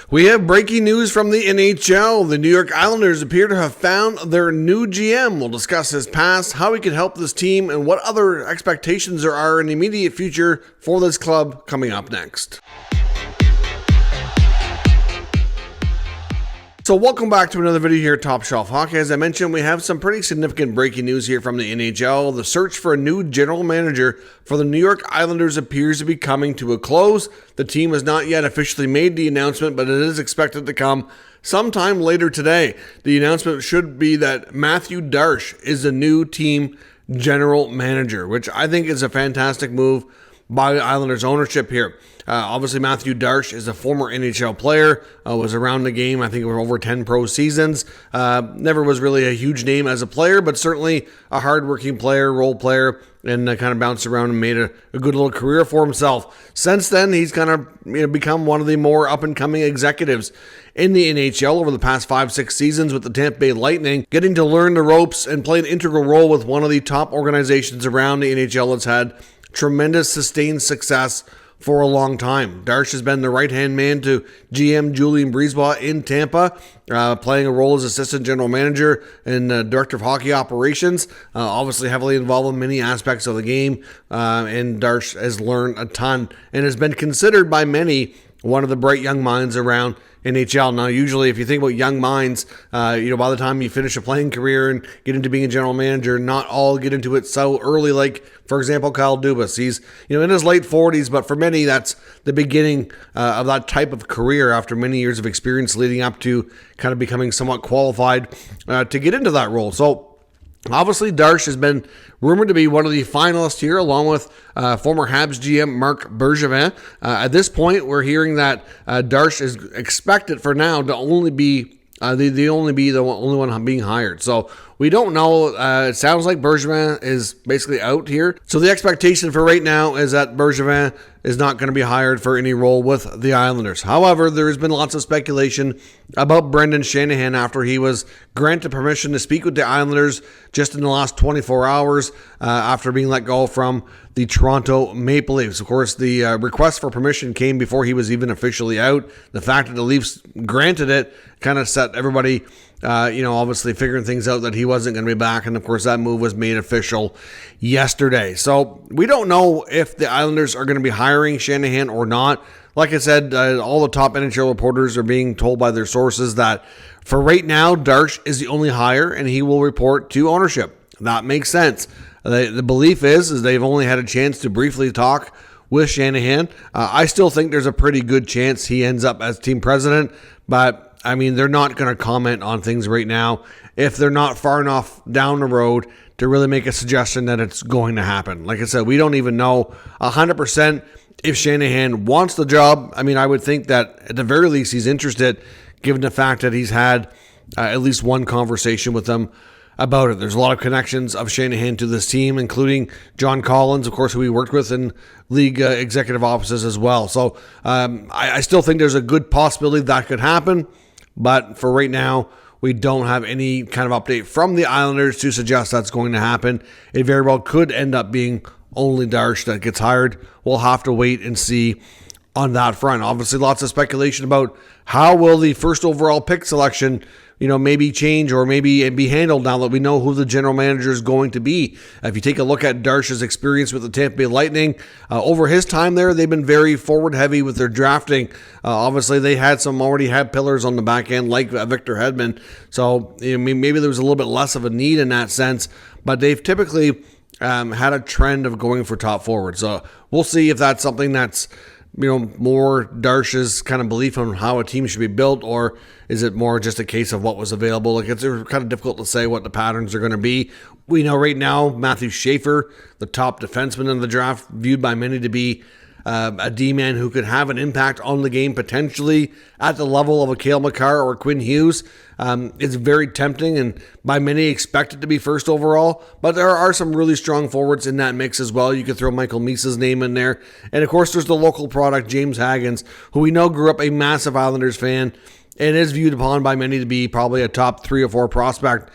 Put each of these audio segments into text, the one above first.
We have breaking news from the NHL. The New York Islanders appear to have found their new GM. We'll discuss his past, how he could help this team, and what other expectations there are in the immediate future for this club coming up next. So welcome back to another video here at Top Shelf Hockey. As I mentioned, we have some pretty significant breaking news here from the NHL. The search for a new general manager for the New York Islanders appears to be coming to a close. The team has not yet officially made the announcement, but it is expected to come sometime later today. The announcement should be that Mathieu Darche is the new team general manager, which I think is a fantastic move by the Islanders ownership here. Obviously, Mathieu Darche is a former NHL player, was around the game, I think, over 10 pro seasons. Never was really a huge name as a player, but certainly a hardworking player, role player, and kind of bounced around and made a good little career for himself. Since then, he's kind of become one of the more up-and-coming executives in the NHL over the past 5-6 seasons with the Tampa Bay Lightning, getting to learn the ropes and play an integral role with one of the top organizations around the NHL that's had tremendous sustained success for a long time. Darche has been the right-hand man to GM Julien BriseBois in Tampa, playing a role as assistant general manager and director of hockey operations, obviously heavily involved in many aspects of the game, and Darche has learned a ton and has been considered by many one of the bright young minds around NHL. Now, usually if you think about young minds, by the time you finish a playing career and get into being a general manager, not all get into it so early, like, for example, Kyle Dubas. He's in his late 40s, but for many, that's the beginning of that type of career after many years of experience leading up to kind of becoming somewhat qualified to get into that role. So, obviously, Darche has been rumored to be one of the finalists here, along with former Habs GM Marc Bergevin. At this point, we're hearing that Darche is expected for now to only be the only one being hired. So we don't know. It sounds like Bergevin is basically out here. So the expectation for right now is that Bergevin is not going to be hired for any role with the Islanders. However, there has been lots of speculation about Brendan Shanahan after he was granted permission to speak with the Islanders just in the last 24 hours after being let go from the Toronto Maple Leafs. Of course, the request for permission came before he was even officially out. The fact that the Leafs granted it kind of set everybody obviously figuring things out that he wasn't going to be back. And of course, that move was made official yesterday. So we don't know if the Islanders are going to be hiring Shanahan or not. Like I said, all the top NHL reporters are being told by their sources that for right now, Darche is the only hire and he will report to ownership. That makes sense. The belief is they've only had a chance to briefly talk with Shanahan. I still think there's a pretty good chance he ends up as team president, but I mean, they're not going to comment on things right now if they're not far enough down the road to really make a suggestion that it's going to happen. Like I said, we don't even know 100% if Shanahan wants the job. I mean, I would think that at the very least he's interested, given the fact that he's had at least one conversation with them about it. There's a lot of connections of Shanahan to this team, including John Collins, of course, who he worked with in league executive offices as well. So I still think there's a good possibility that could happen. But for right now, we don't have any kind of update from the Islanders to suggest that's going to happen. It very well could end up being only Darche that gets hired. We'll have to wait and see on that front. Obviously, lots of speculation about how will the first overall pick selection maybe change or maybe be handled now that we know who the general manager is going to be. If you take a look at Darche's experience with the Tampa Bay Lightning, over his time there, they've been very forward heavy with their drafting. Obviously, they already had pillars on the back end like Victor Hedman. So maybe there was a little bit less of a need in that sense, but they've typically had a trend of going for top forward. So we'll see if that's something that's more Darche's kind of belief on how a team should be built, or is it more just a case of what was available? Like, it's kind of difficult to say what the patterns are going to be. We know right now Matthew Schaefer, the top defenseman in the draft, viewed by many to be a D-man who could have an impact on the game potentially at the level of a Cale Makar or Quinn Hughes. It's very tempting and by many expected to be first overall, but there are some really strong forwards in that mix as well. You could throw Michael Misa's name in there. And of course, there's the local product, James Haggins, who we know grew up a massive Islanders fan and is viewed upon by many to be probably a top 3 or 4 prospect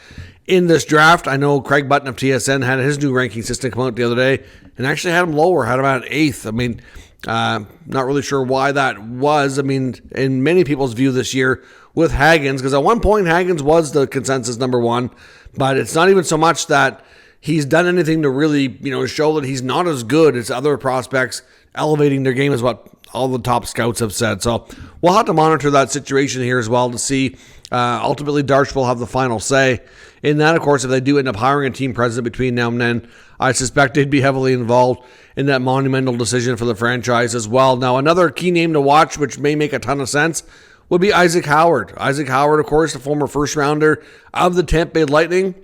in this draft. I know Craig Button of TSN had his new ranking system come out the other day and actually had him lower, had him at 8th. I mean, Not really sure why that was. I mean, in many people's view this year with Hagens, because at one point Hagens was the consensus number one, but it's not even so much that he's done anything to really, show that he's not as good as other prospects elevating their game, is what all the top scouts have said. So we'll have to monitor that situation here as well to see. Ultimately, Darche will have the final say in that. Of course, if they do end up hiring a team president between now and then, I suspect they'd be heavily involved in that monumental decision for the franchise as well. Now, another key name to watch, which may make a ton of sense, would be Isaac Howard. Isaac Howard, of course, the former first-rounder of the Tampa Bay Lightning,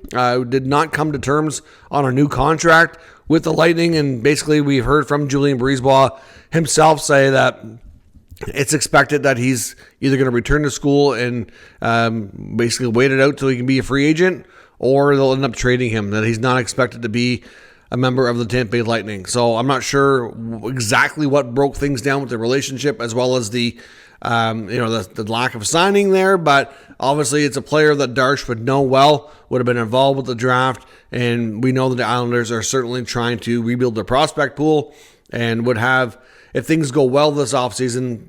did not come to terms on a new contract with the Lightning, and basically we've heard from Julien Brisebois himself say that it's expected that he's either going to return to school and basically wait it out till he can be a free agent, or they'll end up trading him, that he's not expected to be a member of the Tampa Bay Lightning. So I'm not sure exactly what broke things down with the relationship, as well as the lack of signing there, but obviously it's a player that Darche would know well, would have been involved with the draft, and we know that the Islanders are certainly trying to rebuild their prospect pool and would have, if things go well this offseason,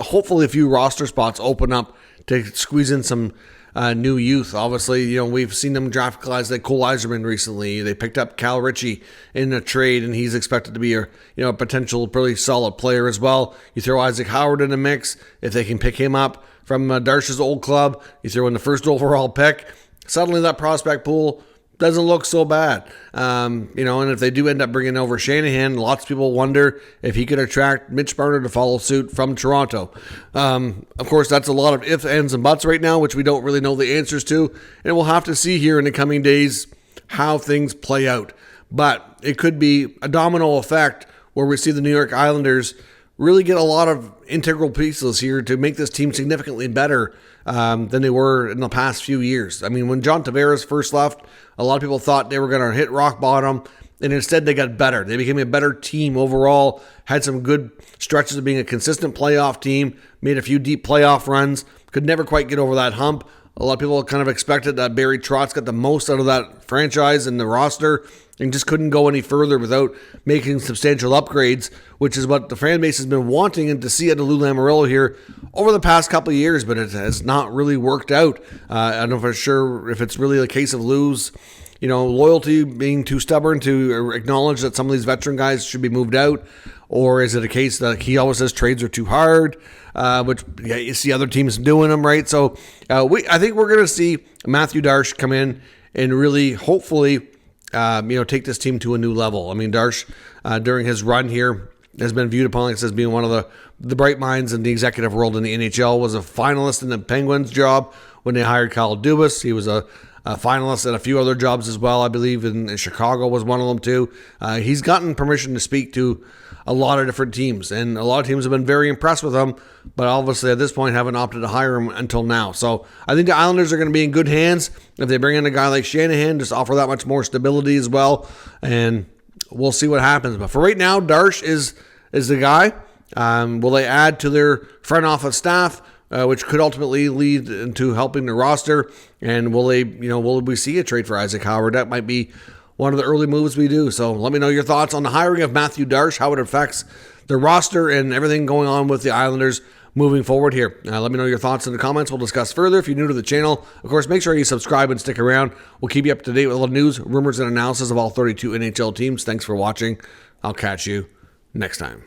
hopefully a few roster spots open up to squeeze in some new youth. Obviously, we've seen them draft guys like Cole Eiserman recently. They picked up Cal Ritchie in a trade, and he's expected to be a potential pretty solid player as well. You throw Isaac Howard in the mix, if they can pick him up from Darche's old club, you throw in the first overall pick, suddenly that prospect pool doesn't look so bad. And if they do end up bringing over Shanahan, lots of people wonder if he could attract Mitch Marner to follow suit from Toronto. Of course, that's a lot of ifs, ands, and buts right now, which we don't really know the answers to. And we'll have to see here in the coming days how things play out. But it could be a domino effect where we see the New York Islanders really get a lot of integral pieces here to make this team significantly better than they were in the past few years. I mean, when John Tavares first left, a lot of people thought they were going to hit rock bottom, and instead they got better. They became a better team overall, had some good stretches of being a consistent playoff team, made a few deep playoff runs, could never quite get over that hump. A lot of people kind of expected that Barry Trotz got the most out of that franchise and the roster, and just couldn't go any further without making substantial upgrades, which is what the fan base has been wanting and to see at the Lou Lamoriello here over the past couple of years, but it has not really worked out. I don't know for sure if it's really a case of Lou's loyalty being too stubborn to acknowledge that some of these veteran guys should be moved out, or is it a case that he always says trades are too hard, which you see other teams doing them, right? So I think we're going to see Mathieu Darche come in and really, hopefully, take this team to a new level. I mean, Darche, during his run here, has been viewed upon as being one of the bright minds in the executive world in the NHL, was a finalist in the Penguins job when they hired Kyle Dubas. He was a finalist at a few other jobs as well. I believe in Chicago was one of them too. He's gotten permission to speak to a lot of different teams, and a lot of teams have been very impressed with him, but obviously at this point haven't opted to hire him until now. So I think the Islanders are going to be in good hands if they bring in a guy like Shanahan, just offer that much more stability as well, and we'll see what happens. But for right now, Darche is the guy. Will they add to their front office staff, which could ultimately lead into helping the roster? And will we see a trade for Isaac Howard? That might be one of the early moves we do. So let me know your thoughts on the hiring of Mathieu Darche, how it affects the roster and everything going on with the Islanders moving forward here. Let me know your thoughts in the comments. We'll discuss further. If you're new to the channel, of course, make sure you subscribe and stick around. We'll keep you up to date with all the news, rumors, and analysis of all 32 NHL teams. Thanks for watching. I'll catch you next time.